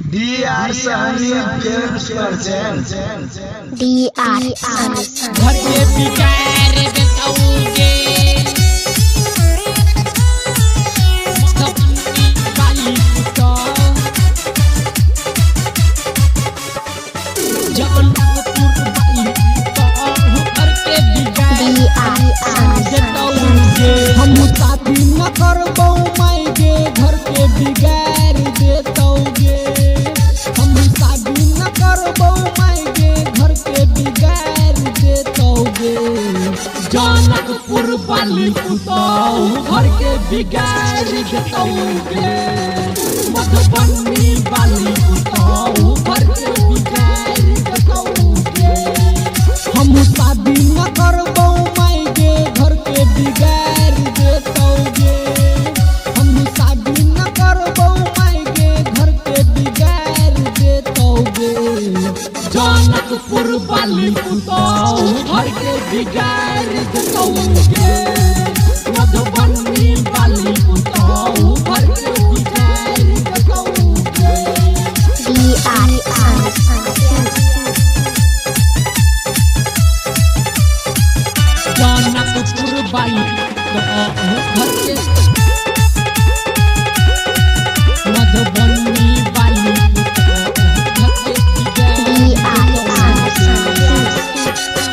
DR Sunny Films presents DR घर के बिगाड़ देताऊंगे बाली कुत्ता जबलपुर बाली कुत्ता घर के बिगाड़ देताऊंगे हम शादी न करबो मायगे घर के बिगाड़ देताऊंगे हम शादी न करबो मायगे घर के बिगाड़ देताऊंगे जनकपुर बाली कुत्ता घर के बिगाड़ देताऊंगे मधुबनी बाली कुत्ता घर के बिगाड़ देताऊंगे हम शादी न करबो मायगे घर के बिगाड़ देताऊंगे हम शादी न करबो मायगे घर के बिगाड़ देताऊंगे जनकपुर बाली कुत्ता घर के बिगाड़ देताऊंगे मधुबनी बाली कुत्ता घर के बिगाड़ देताऊंगे जनकपुर बाली घर के मधुबनी बाली घर के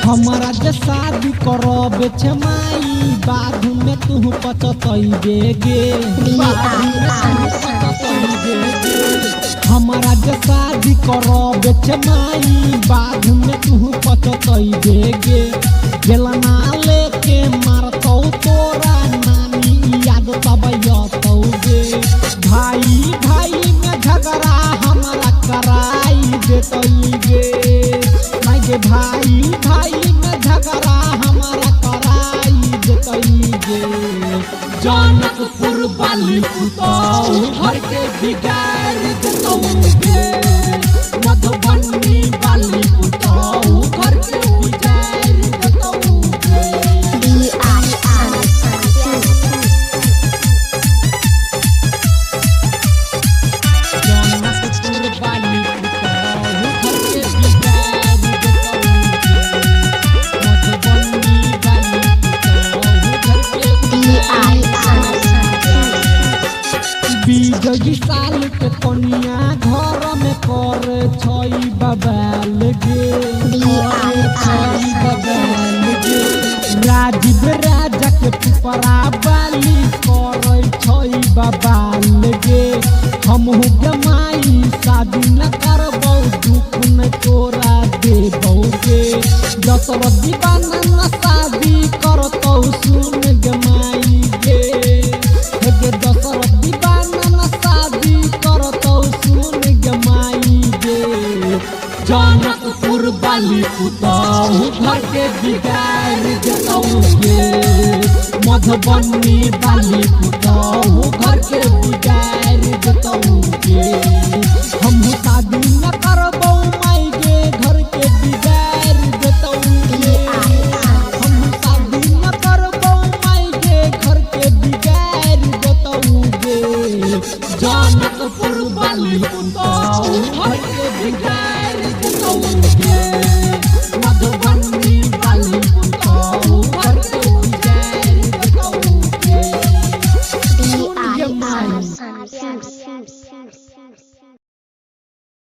हमारा जे शादी करब छे माई बाद में तू पचतइबे गे हमारा जे शादी करब छे माई बाद में तू पचतइबे गे गेलना लेके मारतौ तोरा नानी याद तब यतौ गे भाई भाई में झगड़ा हमारा कराई देतई गे माई गे भाई भाई में झगड़ा हमारा कराई देतई गे जनकपुर बाली कुत्ता घर के बिगाड़ देतौ गे मधुबनी बाली कुत्ता घर के बिगाड़ देतौ गे जनकपुर बाली कुत्ता घर के बिगाड़ देतौ गे मधुबनी बाली कुत्ता घर के बीजगी साल के कनिया घर में कर छई बबाल गे राजीव राजा के पिपरा बाली कर छई बबाल गे हम गमाई शादी न करबौ दुख न तोरा देबौ गे जसर दीवाना न शादी करतौ सुन गमाई गे हे दसर दीवाना न शादी करतौ सुन गमाई गे जनकपुर बाली कुत्ता घर के बिगाड़ देतौ गे मधुबनी बाली कुत्ता घर के बिगाड़ देतौ गे हम शादी न करबौ मायगे घर के बिगाड़ देतौ गे हम शादी न करबौ मायगे घर के बिगाड़ देतौ गे जनकपुर बाली कुत्ता